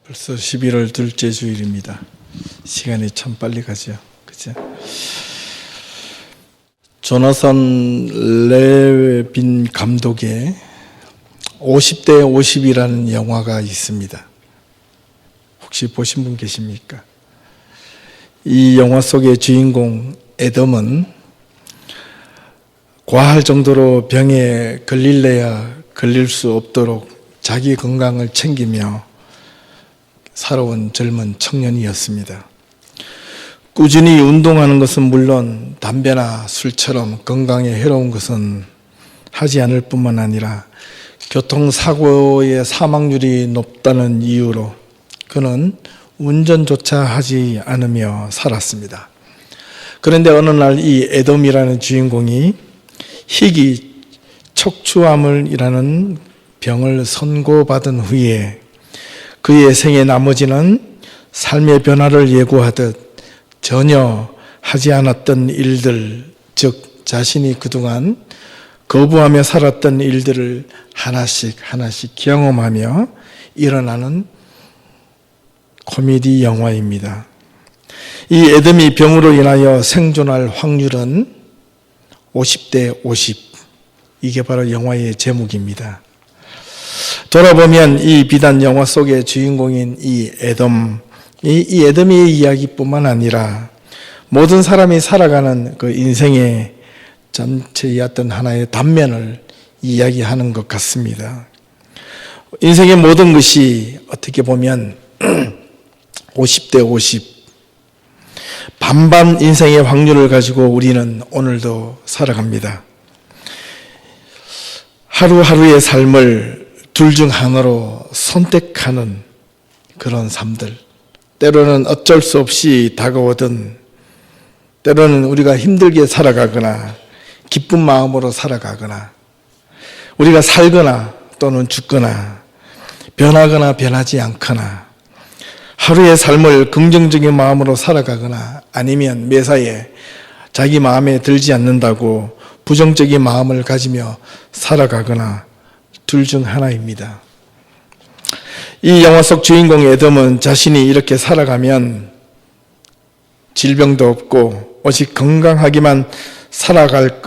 벌써 11월 둘째 주일입니다. 시간이 참 빨리 가죠. 그죠? 조나선 레빈 감독의 50대 50이라는 영화가 있습니다. 혹시 보신 분 계십니까? 이 영화 속의 주인공 애덤은 과할 정도로 병에 걸릴래야 걸릴 수 없도록 자기 건강을 챙기며 살아온 젊은 청년이었습니다. 꾸준히 운동하는 것은 물론 담배나 술처럼 건강에 해로운 것은 하지 않을 뿐만 아니라 교통사고의 사망률이 높다는 이유로 그는 운전조차 하지 않으며 살았습니다. 그런데 어느 날 이 애덤이라는 주인공이 희귀 척추암이라는 병을 선고받은 후에 그의 생애 나머지는 삶의 변화를 예고하듯 전혀 하지 않았던 일들, 즉 자신이 그동안 거부하며 살았던 일들을 하나씩 경험하며 일어나는 코미디 영화입니다. 이 애덤이 병으로 인하여 생존할 확률은 50대 50. 이게 바로 영화의 제목입니다. 돌아보면 이 비단 영화 속의 주인공인 이 애덤의 이야기뿐만 아니라 모든 사람이 살아가는 그 인생의 전체의 어떤 하나의 단면을 이야기하는 것 같습니다. 인생의 모든 것이 어떻게 보면 50대 50 반반 인생의 확률을 가지고 우리는 오늘도 살아갑니다. 하루하루의 삶을 둘 중 하나로 선택하는 그런 삶들, 때로는 어쩔 수 없이 다가오든 때로는 우리가 힘들게 살아가거나 기쁜 마음으로 살아가거나 우리가 살거나 또는 죽거나 변하거나 변하지 않거나 하루의 삶을 긍정적인 마음으로 살아가거나 아니면 매사에 자기 마음에 들지 않는다고 부정적인 마음을 가지며 살아가거나 둘 중 하나입니다. 이 영화 속 주인공 애덤은 자신이 이렇게 살아가면 질병도 없고 오직 건강하기만 살아갈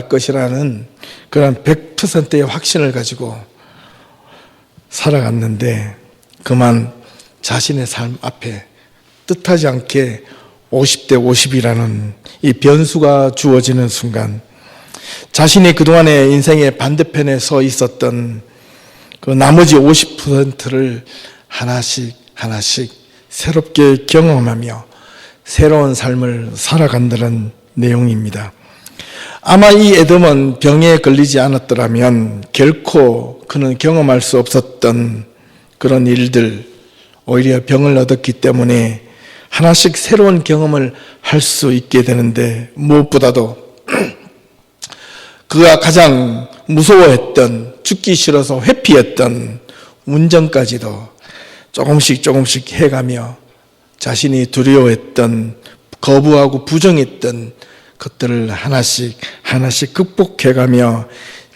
것이라는 그런 100%의 확신을 가지고 살아갔는데 그만 자신의 삶 앞에 뜻하지 않게 50대 50이라는 이 변수가 주어지는 순간 자신이 그동안의 인생의 반대편에 서 있었던 그 나머지 50%를 하나씩 새롭게 경험하며 새로운 삶을 살아간다는 내용입니다. 아마 이 애덤은 병에 걸리지 않았더라면 결코 그는 경험할 수 없었던 그런 일들, 오히려 병을 얻었기 때문에 하나씩 새로운 경험을 할 수 있게 되는데 무엇보다도 그가 가장 무서워했던, 죽기 싫어서 회피했던 운전까지도 조금씩 해가며 자신이 두려워했던, 거부하고 부정했던 것들을 하나씩 극복해가며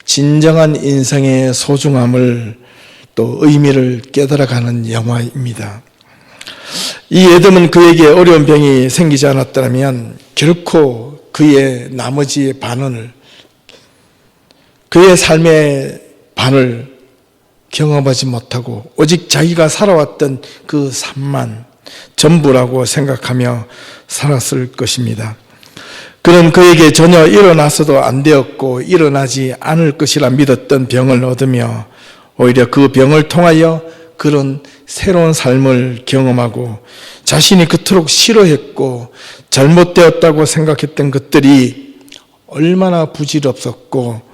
진정한 인생의 소중함을 또 의미를 깨달아가는 영화입니다. 이 애덤은 그에게 어려운 병이 생기지 않았다면 결코 그의 나머지의 반을 그의 삶의 반을 경험하지 못하고 오직 자기가 살아왔던 그 삶만 전부라고 생각하며 살았을 것입니다. 그는 그에게 전혀 일어나서도 안 되었고 일어나지 않을 것이라 믿었던 병을 얻으며 오히려 그 병을 통하여 그런 새로운 삶을 경험하고 자신이 그토록 싫어했고 잘못되었다고 생각했던 것들이 얼마나 부질없었고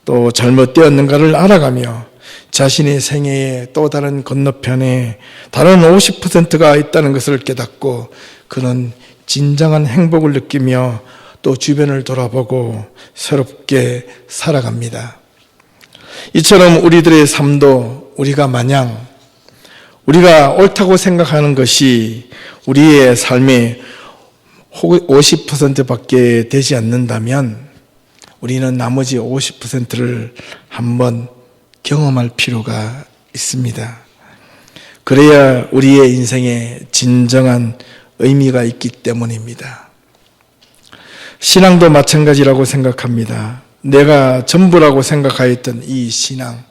또 잘못되었는가를 알아가며 자신의 생애의 또 다른 건너편에 다른 50%가 있다는 것을 깨닫고 그는 진정한 행복을 느끼며 또 주변을 돌아보고 새롭게 살아갑니다. 이처럼 우리들의 삶도 우리가 마냥 우리가 옳다고 생각하는 것이 우리의 삶의 50%밖에 되지 않는다면 우리는 나머지 50%를 한번 경험할 필요가 있습니다. 그래야 우리의 인생에 진정한 의미가 있기 때문입니다. 신앙도 마찬가지라고 생각합니다. 내가 전부라고 생각하였던 이 신앙,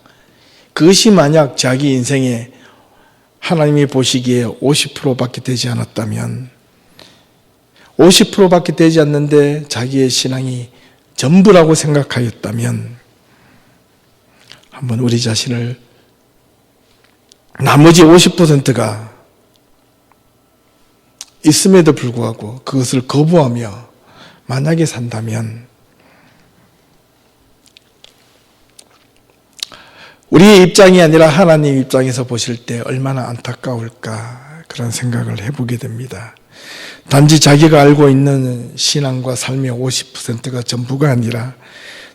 그것이 만약 자기 인생에 하나님이 보시기에 50%밖에 되지 않았다면, 50%밖에 되지 않는데 자기의 신앙이 전부라고 생각하였다면, 한번 우리 자신을 나머지 50%가 있음에도 불구하고 그것을 거부하며 만약에 산다면 우리의 입장이 아니라 하나님 입장에서 보실 때 얼마나 안타까울까, 그런 생각을 해보게 됩니다. 단지 자기가 알고 있는 신앙과 삶의 50%가 전부가 아니라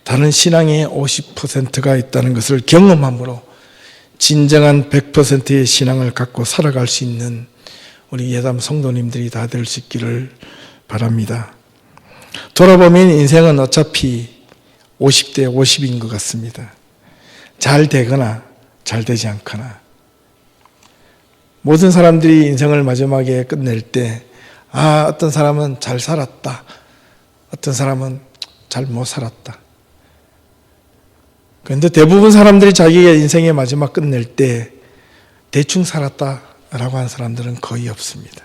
다른 신앙의 50%가 있다는 것을 경험함으로 진정한 100%의 신앙을 갖고 살아갈 수 있는 우리 예담 성도님들이 다 될 수 있기를 바랍니다. 돌아보면 인생은 어차피 50대 50인 것 같습니다. 잘 되거나 잘 되지 않거나. 모든 사람들이 인생을 마지막에 끝낼 때 어떤 사람은 잘 살았다, 어떤 사람은 잘 못 살았다. 그런데 대부분 사람들이 자기가 인생의 마지막 끝낼 때 대충 살았다라고 하는 사람들은 거의 없습니다.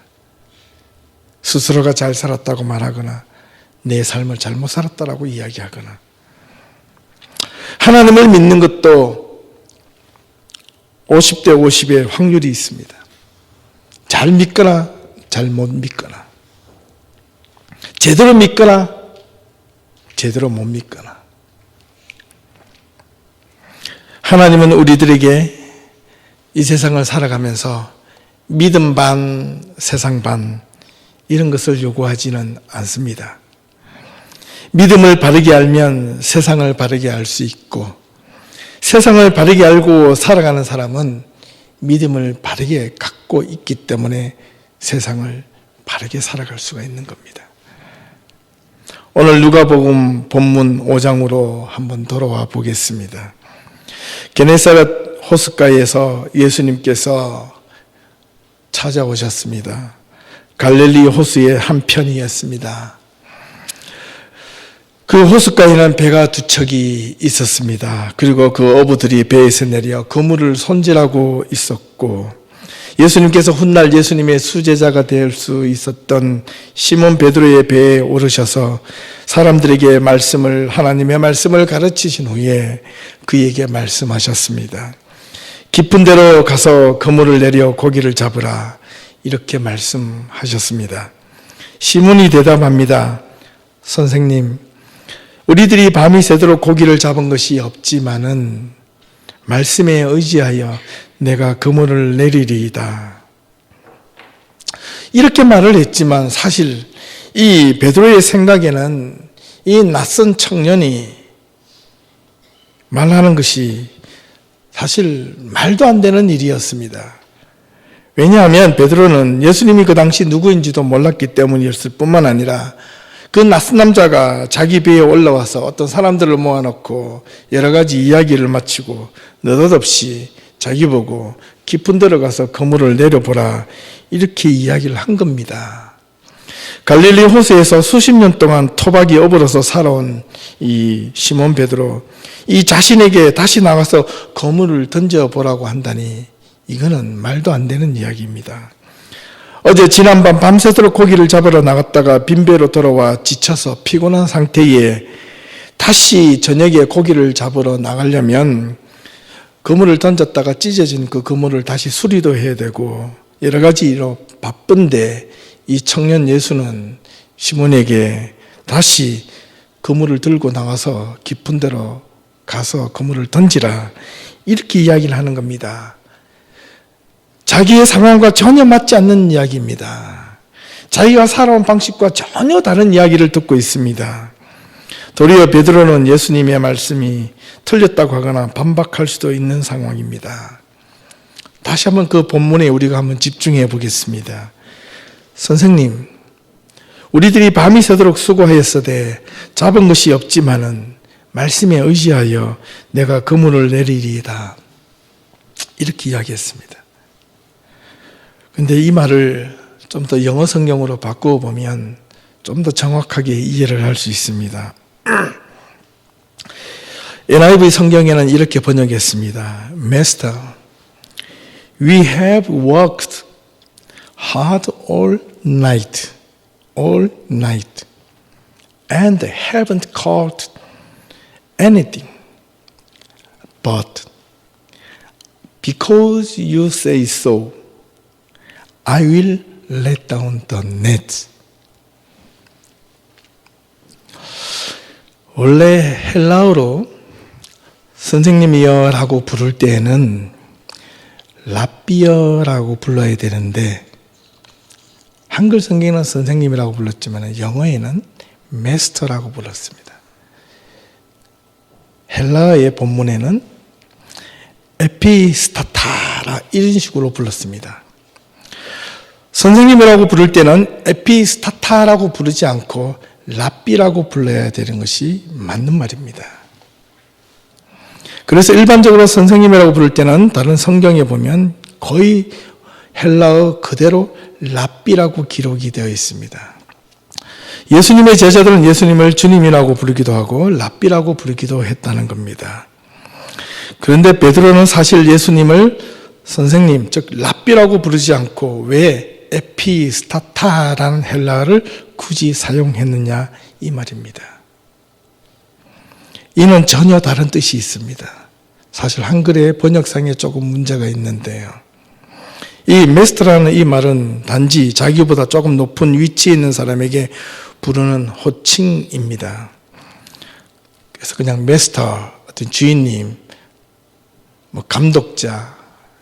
스스로가 잘 살았다고 말하거나 내 삶을 잘못 살았다라고 이야기하거나. 하나님을 믿는 것도 50대 50의 확률이 있습니다. 잘 믿거나 잘 못 믿거나, 제대로 믿거나 제대로 못 믿거나. 하나님은 우리들에게 이 세상을 살아가면서 믿음 반, 세상 반, 이런 것을 요구하지는 않습니다. 믿음을 바르게 알면 세상을 바르게 알 수 있고, 세상을 바르게 알고 살아가는 사람은 믿음을 바르게 갖고 있기 때문에 세상을 바르게 살아갈 수가 있는 겁니다. 오늘 누가복음 본문 5장으로 한번 돌아와 보겠습니다. 게네사렛 호숫가에서 예수님께서 찾아오셨습니다. 갈릴리 호수의 한편이었습니다. 그 호숫가에는 배가 두 척이 있었습니다. 그리고 그 어부들이 배에서 내려 그물을 손질하고 있었고, 예수님께서 훗날 예수님의 수제자가 될 수 있었던 시몬 베드로의 배에 오르셔서 사람들에게 하나님의 말씀을 가르치신 후에 그에게 말씀하셨습니다. 깊은 데로 가서 그물을 내려 고기를 잡으라, 이렇게 말씀하셨습니다. 시몬이 대답합니다. 선생님, 우리들이 밤이 새도록 고기를 잡은 것이 없지만은 말씀에 의지하여 내가 그물을 내리리이다. 이렇게 말을 했지만 사실 이 베드로의 생각에는 이 낯선 청년이 말하는 것이 사실 말도 안 되는 일이었습니다. 왜냐하면 베드로는 예수님이 그 당시 누구인지도 몰랐기 때문이었을 뿐만 아니라 그 낯선 남자가 자기 배에 올라와서 어떤 사람들을 모아놓고 여러 가지 이야기를 마치고 느닷없이 자기 보고 깊은 데로 가서 그물을 내려보라, 이렇게 이야기를 한 겁니다. 갈릴리 호수에서 수십 년 동안 토박이 어부로서 살아온 이 시몬 베드로, 이 자신에게 다시 나가서 그물을 던져보라고 한다니 이거는 말도 안 되는 이야기입니다. 어제 지난밤 밤새도록 고기를 잡으러 나갔다가 빈배로 돌아와 지쳐서 피곤한 상태에 다시 저녁에 고기를 잡으러 나가려면 그물을 던졌다가 찢어진 그 그물을 다시 수리도 해야 되고 여러 가지로 바쁜데, 이 청년 예수는 시몬에게 다시 그물을 들고 나가서 깊은 데로 가서 그물을 던지라, 이렇게 이야기를 하는 겁니다. 자기의 상황과 전혀 맞지 않는 이야기입니다. 자기가 살아온 방식과 전혀 다른 이야기를 듣고 있습니다. 도리어 베드로는 예수님의 말씀이 틀렸다고 하거나 반박할 수도 있는 상황입니다. 다시 한번 그 본문에 우리가 한번 집중해 보겠습니다. 선생님, 우리들이 밤이 새도록 수고하였으되 잡은 것이 없지만은 말씀에 의지하여 내가 그물을 내리리이다, 이렇게 이야기했습니다. 근데 이 말을 좀 더 영어 성경으로 바꾸어 보면 좀 더 정확하게 이해를 할 수 있습니다. NIV 성경에는 이렇게 번역했습니다. Master, we have worked hard all night, and haven't caught anything. But because you say so, I will let down the net. 원래 헬라어로 선생님이여라고 부를 때에는 랍비여라고 불러야 되는데 한글 성경에는 선생님이라고 불렀지만 영어에는 마스터라고 불렀습니다. 헬라어의 본문에는 에피스타타라 이런 식으로 불렀습니다. 선생님이라고 부를 때는 에피스타타라고 부르지 않고 랍비라고 불러야 되는 것이 맞는 말입니다. 그래서 일반적으로 선생님이라고 부를 때는 다른 성경에 보면 거의 헬라어 그대로 랍비라고 기록이 되어 있습니다. 예수님의 제자들은 예수님을 주님이라고 부르기도 하고 랍비라고 부르기도 했다는 겁니다. 그런데 베드로는 사실 예수님을 선생님, 즉 랍비라고 부르지 않고 왜 에피스타타라는 헬라어를 굳이 사용했느냐 이 말입니다. 이는 전혀 다른 뜻이 있습니다. 사실 한글의 번역상에 조금 문제가 있는데요. 이 메스터라는 이 말은 단지 자기보다 조금 높은 위치에 있는 사람에게 부르는 호칭입니다. 그래서 그냥 메스터, 어떤 주인님, 감독자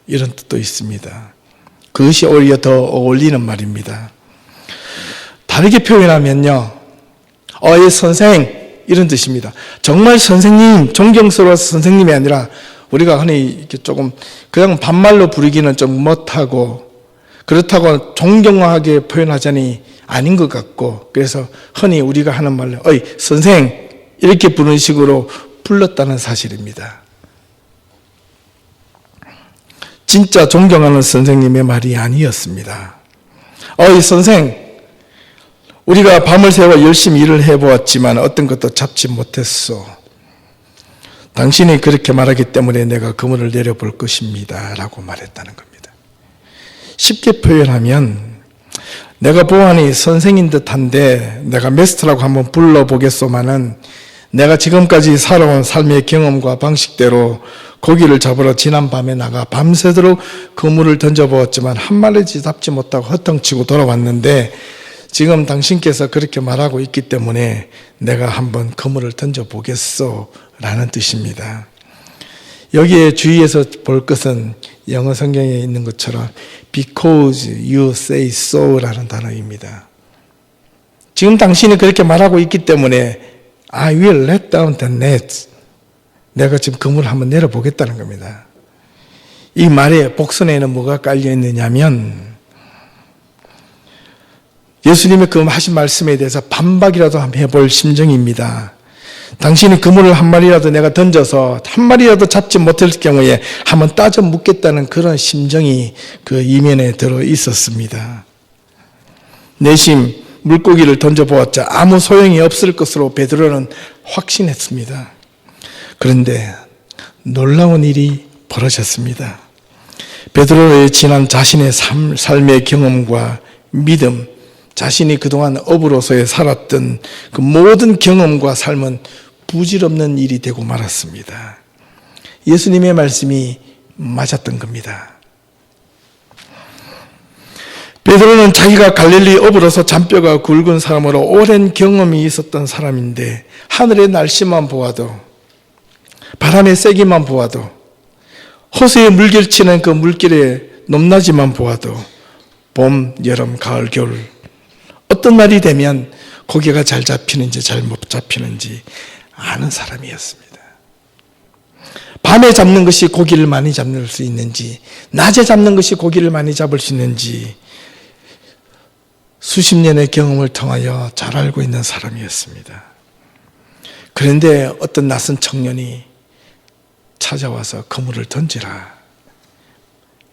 이런 뜻도 있습니다. 그것이 오히려 더 어울리는 말입니다. 다르게 표현하면요, 예, 선생 이런 뜻입니다. 정말 선생님, 존경스러워서 선생님이 아니라 우리가 흔히 이렇게 조금 그냥 반말로 부르기는 좀 못하고 그렇다고 존경하게 표현하자니 아닌 것 같고 그래서 흔히 우리가 하는 말로 어이 선생 이렇게 부르는 식으로 불렀다는 사실입니다. 진짜 존경하는 선생님의 말이 아니었습니다. 어이 선생, 우리가 밤을 새워 열심히 일을 해보았지만 어떤 것도 잡지 못했소. 당신이 그렇게 말하기 때문에 내가 그물을 내려볼 것입니다 라고 말했다는 겁니다. 쉽게 표현하면 내가 보아하니 선생인 듯한데 내가 메스터라고 한번 불러보겠소마는 내가 지금까지 살아온 삶의 경험과 방식대로 고기를 잡으러 지난밤에 나가 밤새도록 그물을 던져보았지만 한 마리도 잡지 못하고 허탕치고 돌아왔는데 지금 당신께서 그렇게 말하고 있기 때문에 내가 한번 그물을 던져보겠소 라는 뜻입니다. 여기에 주의해서 볼 것은 영어 성경에 있는 것처럼 because you say so 라는 단어입니다. 지금 당신이 그렇게 말하고 있기 때문에 I will let down the net. 내가 지금 그물을 한번 내려보겠다는 겁니다. 이 말의 복선에는 뭐가 깔려 있느냐면 예수님의 그 하신 말씀에 대해서 반박이라도 한번 해볼 심정입니다. 당신이 그물을 한 마리라도 내가 던져서 한 마리라도 잡지 못할 경우에 한번 따져 묻겠다는 그런 심정이 그 이면에 들어 있었습니다. 내심 물고기를 던져보았자 아무 소용이 없을 것으로 베드로는 확신했습니다. 그런데 놀라운 일이 벌어졌습니다. 베드로의 지난 자신의 삶의 경험과 믿음, 자신이 그동안 업으로서의 살았던 그 모든 경험과 삶은 부질없는 일이 되고 말았습니다. 예수님의 말씀이 맞았던 겁니다. 베드로는 자기가 갈릴리 업으로서 잔뼈가 굵은 사람으로 오랜 경험이 있었던 사람인데 하늘의 날씨만 보아도 바람의 세기만 보아도 호수에 물결치는 그 물결의 높낮이만 보아도 봄, 여름, 가을, 겨울 어떤 날이 되면 고기가 잘 잡히는지 잘 못 잡히는지 아는 사람이었습니다. 밤에 잡는 것이 고기를 많이 잡을 수 있는지 낮에 잡는 것이 고기를 많이 잡을 수 있는지 수십 년의 경험을 통하여 잘 알고 있는 사람이었습니다. 그런데 어떤 낯선 청년이 찾아와서 그물을 던지라.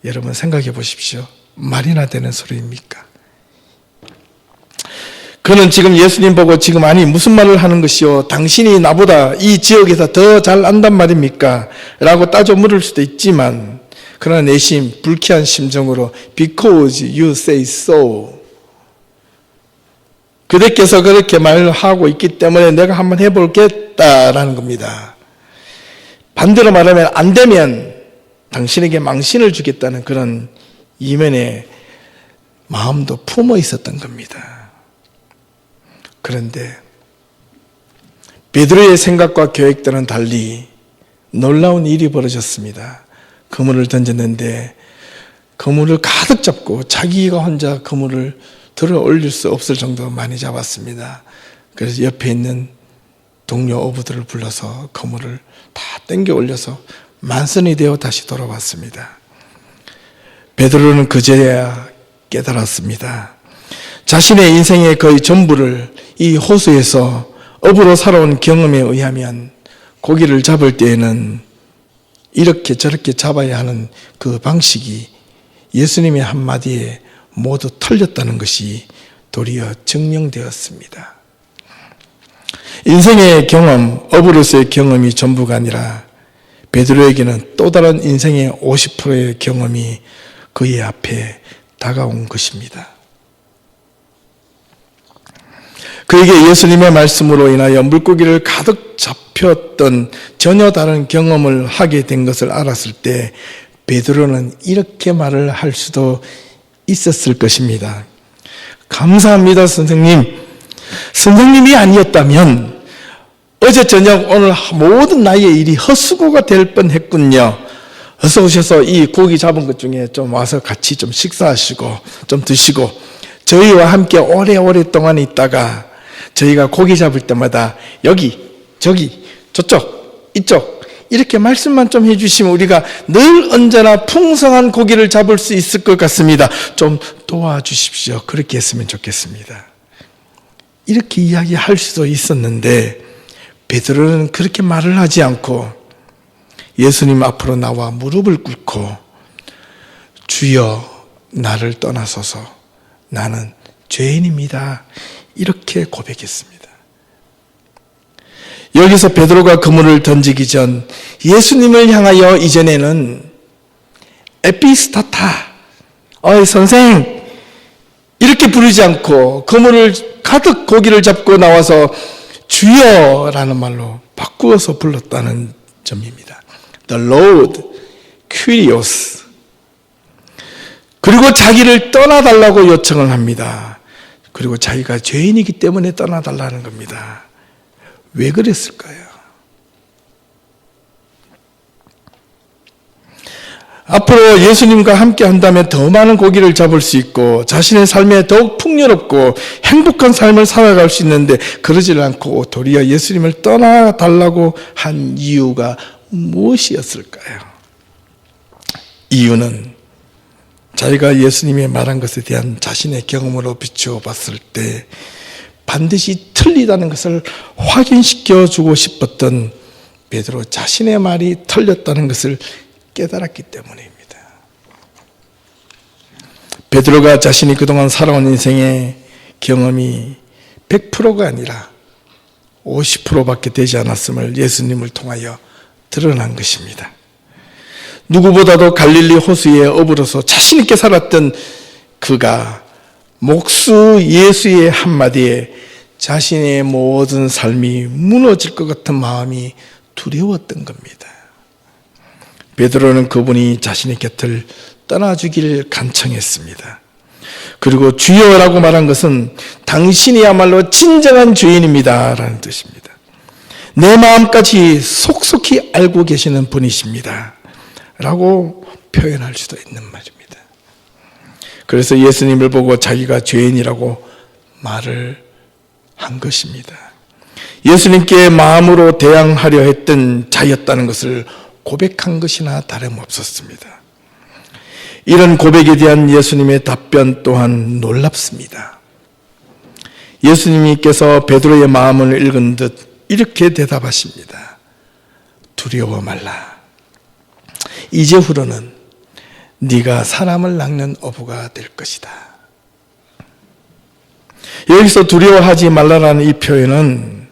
여러분 생각해 보십시오. 말이나 되는 소리입니까? 그는 지금 예수님 보고 지금 아니 무슨 말을 하는 것이요? 당신이 나보다 이 지역에서 더 잘 안단 말입니까? 라고 따져 물을 수도 있지만 그러나 내심 불쾌한 심정으로 Because you say so. 그대께서 그렇게 말하고 있기 때문에 내가 한번 해볼겠다라는 겁니다. 반대로 말하면 안 되면 당신에게 망신을 주겠다는 그런 이면의 마음도 품어 있었던 겁니다. 그런데 베드로의 생각과 계획들은 달리 놀라운 일이 벌어졌습니다. 그물을 던졌는데 그물을 가득 잡고 자기가 혼자 그물을 들어 올릴 수 없을 정도로 많이 잡았습니다. 그래서 옆에 있는 동료 어부들을 불러서 그물을 다 당겨 올려서 만선이 되어 다시 돌아왔습니다. 베드로는 그제야 깨달았습니다. 자신의 인생의 거의 전부를 이 호수에서 어부로 살아온 경험에 의하면 고기를 잡을 때에는 이렇게 저렇게 잡아야 하는 그 방식이 예수님의 한마디에 모두 틀렸다는 것이 도리어 증명되었습니다. 인생의 경험, 어부로서의 경험이 전부가 아니라 베드로에게는 또 다른 인생의 50%의 경험이 그의 앞에 다가온 것입니다. 그에게 예수님의 말씀으로 인하여 물고기를 가득 잡혔던 전혀 다른 경험을 하게 된 것을 알았을 때 베드로는 이렇게 말을 할 수도 있었을 것입니다. 감사합니다, 선생님. 선생님이 아니었다면 어제 저녁 오늘 모든 나의 일이 헛수고가 될 뻔했군요. 어서 오셔서 이 고기 잡은 것 중에 좀 와서 같이 좀 식사하시고 좀 드시고 저희와 함께 오래오랫동안 있다가 저희가 고기 잡을 때마다 여기, 저기, 저쪽, 이쪽 이렇게 말씀만 좀 해주시면 우리가 늘 언제나 풍성한 고기를 잡을 수 있을 것 같습니다. 좀 도와주십시오. 그렇게 했으면 좋겠습니다. 이렇게 이야기할 수도 있었는데 베드로는 그렇게 말을 하지 않고 예수님 앞으로 나와 무릎을 꿇고 주여 나를 떠나소서 나는 죄인입니다. 이렇게 고백했습니다. 여기서 베드로가 그물을 던지기 전 예수님을 향하여 이전에는 에피스타타, 어이 선생 이렇게 부르지 않고 그물을 가득 고기를 잡고 나와서 주여라는 말로 바꾸어서 불렀다는 점입니다. The Lord, Kyrios. 그리고 자기를 떠나달라고 요청을 합니다. 그리고 자기가 죄인이기 때문에 떠나달라는 겁니다. 왜 그랬을까요? 앞으로 예수님과 함께 한다면 더 많은 고기를 잡을 수 있고 자신의 삶에 더욱 풍요롭고 행복한 삶을 살아갈 수 있는데 그러질 않고 도리어 예수님을 떠나달라고 한 이유가 무엇이었을까요? 이유는 자기가 예수님이 말한 것에 대한 자신의 경험으로 비추어 봤을 때 반드시 틀리다는 것을 확인시켜 주고 싶었던 베드로 자신의 말이 틀렸다는 것을 깨달았기 때문입니다. 베드로가 자신이 그동안 살아온 인생의 경험이 100%가 아니라 50%밖에 되지 않았음을 예수님을 통하여 드러난 것입니다. 누구보다도 갈릴리 호수의 어부로서 자신 있게 살았던 그가 목수 예수의 한마디에 자신의 모든 삶이 무너질 것 같은 마음이 두려웠던 겁니다. 베드로는 그분이 자신의 곁을 떠나주기를 간청했습니다. 그리고 주여라고 말한 것은 당신이야말로 진정한 주인입니다 라는 뜻입니다. 내 마음까지 속속히 알고 계시는 분이십니다 라고 표현할 수도 있는 말입니다. 그래서 예수님을 보고 자기가 죄인이라고 말을 한 것입니다. 예수님께 마음으로 대항하려 했던 자였다는 것을 고백한 것이나 다름없었습니다. 이런 고백에 대한 예수님의 답변 또한 놀랍습니다. 예수님께서 베드로의 마음을 읽은 듯 이렇게 대답하십니다. 두려워 말라. 이제후로는 네가 사람을 낚는 어부가 될 것이다. 여기서 두려워하지 말라라는 이 표현은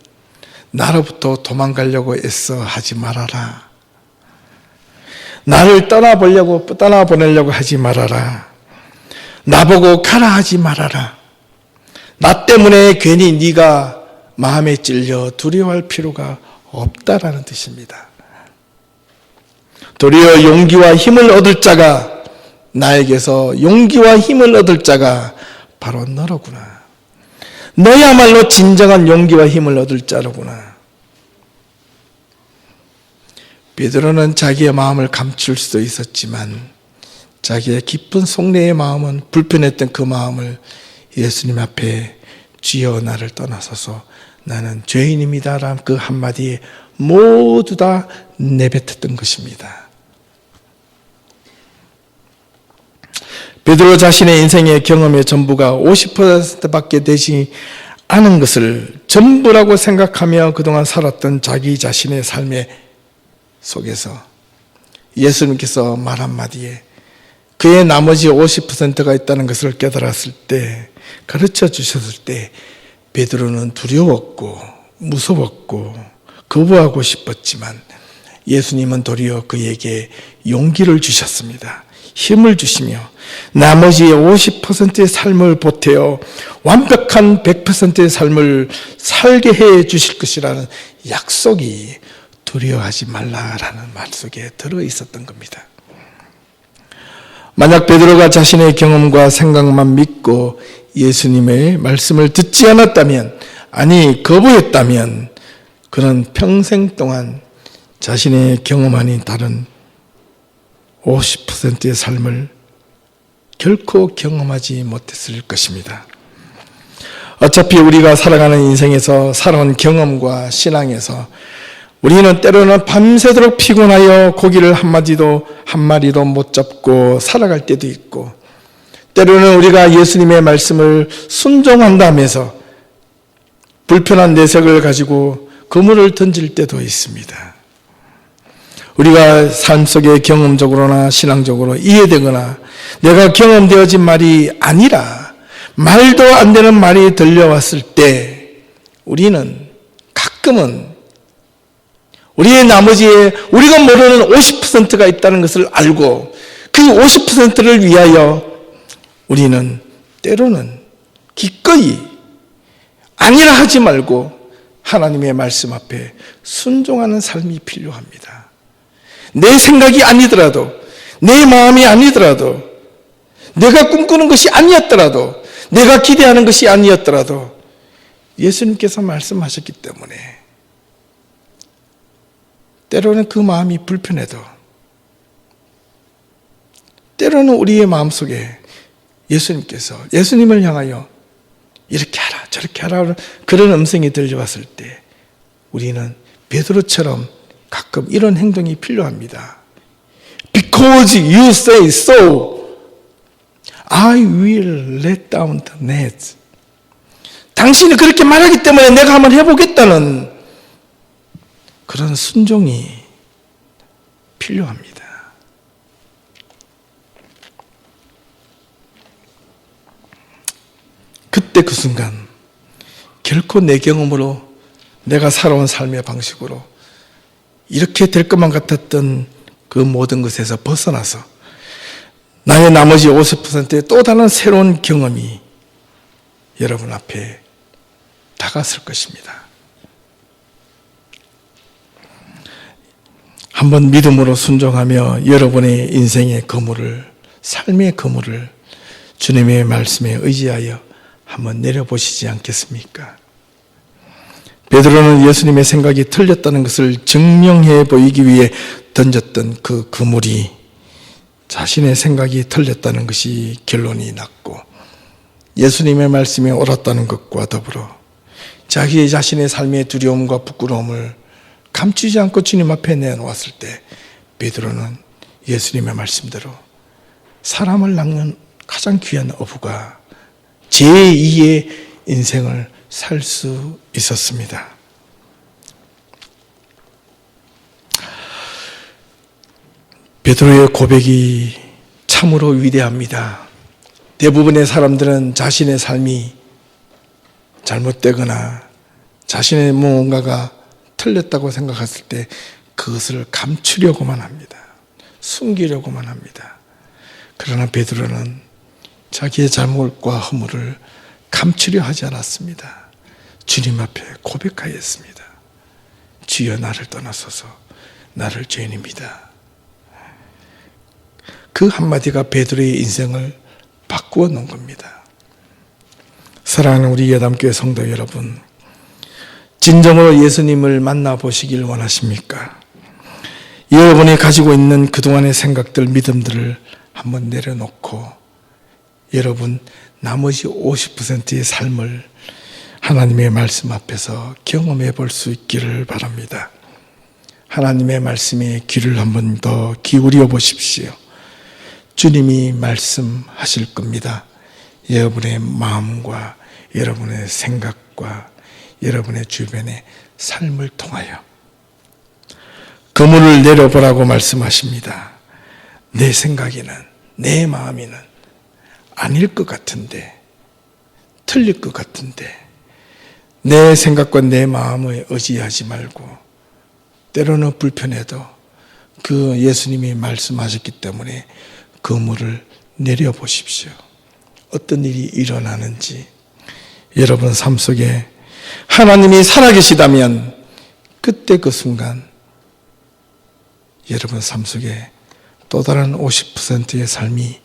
나로부터 도망가려고 애써 하지 말아라. 나를 떠나보내려고 하지 말아라. 나보고 가라 하지 말아라. 나 때문에 괜히 네가 마음에 찔려 두려워할 필요가 없다라는 뜻입니다. 도리어 용기와 힘을 얻을 자가, 나에게서 용기와 힘을 얻을 자가 바로 너로구나. 너야말로 진정한 용기와 힘을 얻을 자로구나. 베드로는 자기의 마음을 감출 수도 있었지만 자기의 깊은 속내의 마음은, 불편했던 그 마음을 예수님 앞에 주여 나를 떠나소서 나는 죄인입니다 라는 그 한마디에 모두 다 내뱉었던 것입니다. 베드로 자신의 인생의 경험의 전부가 50%밖에 되지 않은 것을 전부라고 생각하며 그동안 살았던 자기 자신의 삶의 속에서 예수님께서 말 한마디에 그의 나머지 50%가 있다는 것을 깨달았을 때, 가르쳐 주셨을 때 베드로는 두려웠고 무서웠고 거부하고 싶었지만 예수님은 도리어 그에게 용기를 주셨습니다. 힘을 주시며 나머지 50%의 삶을 보태어 완벽한 100%의 삶을 살게 해 주실 것이라는 약속이 두려워하지 말라라는 말 속에 들어 있었던 겁니다. 만약 베드로가 자신의 경험과 생각만 믿고 예수님의 말씀을 듣지 않았다면, 아니 거부했다면 그는 평생 동안 자신의 경험 아닌 다른 50%의 삶을 결코 경험하지 못했을 것입니다. 어차피 우리가 살아가는 인생에서 살아온 경험과 신앙에서 우리는 때로는 밤새도록 피곤하여 고기를 한 마리도 못 잡고 살아갈 때도 있고, 때로는 우리가 예수님의 말씀을 순종한다면서 불편한 내색을 가지고 그물을 던질 때도 있습니다. 우리가 삶 속에 경험적으로나 신앙적으로 이해되거나 내가 경험되어진 말이 아니라 말도 안 되는 말이 들려왔을 때 우리는 가끔은 우리의 나머지에 우리가 모르는 50%가 있다는 것을 알고 그 50%를 위하여 우리는 때로는 기꺼이 아니라 하지 말고 하나님의 말씀 앞에 순종하는 삶이 필요합니다. 내 생각이 아니더라도, 내 마음이 아니더라도, 내가 꿈꾸는 것이 아니었더라도, 내가 기대하는 것이 아니었더라도 예수님께서 말씀하셨기 때문에 때로는 그 마음이 불편해도, 때로는 우리의 마음속에 예수님을 향하여 이렇게 하라 저렇게 하라 그런 음성이 들려왔을 때 우리는 베드로처럼 가끔 이런 행동이 필요합니다. Because you say so, I will let down the net. 당신이 그렇게 말하기 때문에 내가 한번 해보겠다는 그런 순종이 필요합니다. 그때 그 순간 결코 내 경험으로, 내가 살아온 삶의 방식으로 이렇게 될 것만 같았던 그 모든 것에서 벗어나서 나의 나머지 50%의 또 다른 새로운 경험이 여러분 앞에 다가설 것입니다. 한번 믿음으로 순종하며 여러분의 인생의 그물을, 삶의 그물을 주님의 말씀에 의지하여 한번 내려보시지 않겠습니까? 베드로는 예수님의 생각이 틀렸다는 것을 증명해 보이기 위해 던졌던 그 그물이 자신의 생각이 틀렸다는 것이 결론이 났고, 예수님의 말씀에 옳았다는 것과 더불어 자기 자신의 삶의 두려움과 부끄러움을 감추지 않고 주님 앞에 내놓았을 때 베드로는 예수님의 말씀대로 사람을 낚는 가장 귀한 어부가 제2의 인생을 살 수 있었습니다. 베드로의 고백이 참으로 위대합니다. 대부분의 사람들은 자신의 삶이 잘못되거나 자신의 무언가가 틀렸다고 생각했을 때 그것을 감추려고만 합니다. 숨기려고만 합니다. 그러나 베드로는 자기의 잘못과 허물을 감추려 하지 않았습니다. 주님 앞에 고백하였습니다. 주여 나를 떠나소서 나를 죄인입니다. 그 한마디가 베드로의 인생을 바꾸어 놓은 겁니다. 사랑하는 우리 예담교회 성도 여러분, 진정으로 예수님을 만나보시길 원하십니까? 여러분이 가지고 있는 그동안의 생각들, 믿음들을 한번 내려놓고 여러분 나머지 50%의 삶을 하나님의 말씀 앞에서 경험해 볼 수 있기를 바랍니다. 하나님의 말씀에 귀를 한번 더 기울여 보십시오. 주님이 말씀하실 겁니다. 여러분의 마음과 여러분의 생각과 여러분의 주변의 삶을 통하여 그물을 내려보라고 말씀하십니다. 내 생각에는, 내 마음에는 아닐 것 같은데, 틀릴 것 같은데, 내 생각과 내 마음을 의지하지 말고 때로는 불편해도 그 예수님이 말씀하셨기 때문에 그물을 내려보십시오. 어떤 일이 일어나는지 여러분 삶 속에 하나님이 살아계시다면 그때 그 순간 여러분 삶 속에 또 다른 50%의 삶이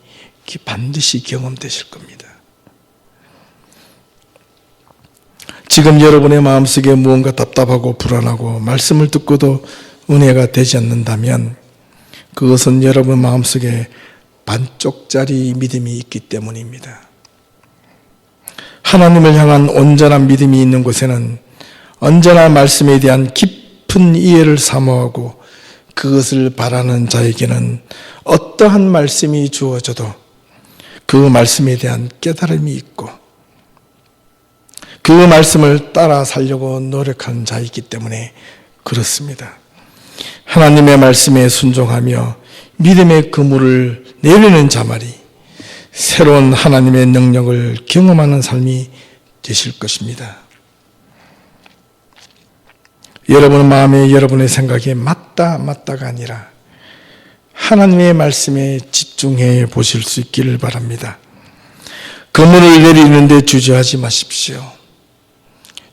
반드시 경험되실 겁니다. 지금 여러분의 마음속에 무언가 답답하고 불안하고 말씀을 듣고도 은혜가 되지 않는다면 그것은 여러분 마음속에 반쪽짜리 믿음이 있기 때문입니다. 하나님을 향한 온전한 믿음이 있는 곳에는 언제나 말씀에 대한 깊은 이해를 사모하고 그것을 바라는 자에게는 어떠한 말씀이 주어져도 그 말씀에 대한 깨달음이 있고 그 말씀을 따라 살려고 노력하는 자이기 때문에 그렇습니다. 하나님의 말씀에 순종하며 믿음의 그물을 내리는 자말이 새로운 하나님의 능력을 경험하는 삶이 되실 것입니다. 여러분 마음에 여러분의 생각에 맞다가 아니라 하나님의 말씀에 집중해 보실 수 있기를 바랍니다. 그물을 내리는데 주저하지 마십시오.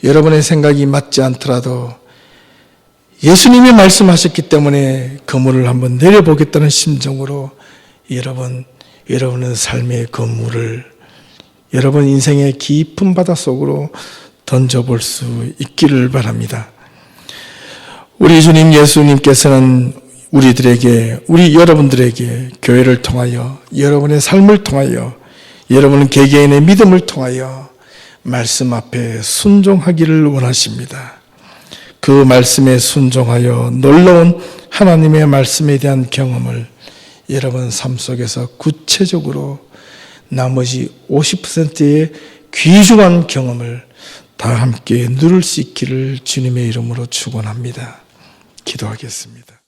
여러분의 생각이 맞지 않더라도 예수님이 말씀하셨기 때문에 그물을 한번 내려보겠다는 심정으로 여러분의 삶의 그물을 여러분 인생의 깊은 바닷속으로 던져볼 수 있기를 바랍니다. 우리 주님 예수님께서는 우리 여러분들에게 교회를 통하여 여러분의 삶을 통하여 여러분의 개개인의 믿음을 통하여 말씀 앞에 순종하기를 원하십니다. 그 말씀에 순종하여 놀라운 하나님의 말씀에 대한 경험을 여러분 삶 속에서 구체적으로 나머지 50%의 귀중한 경험을 다 함께 누릴 수 있기를 주님의 이름으로 축원합니다. 기도하겠습니다.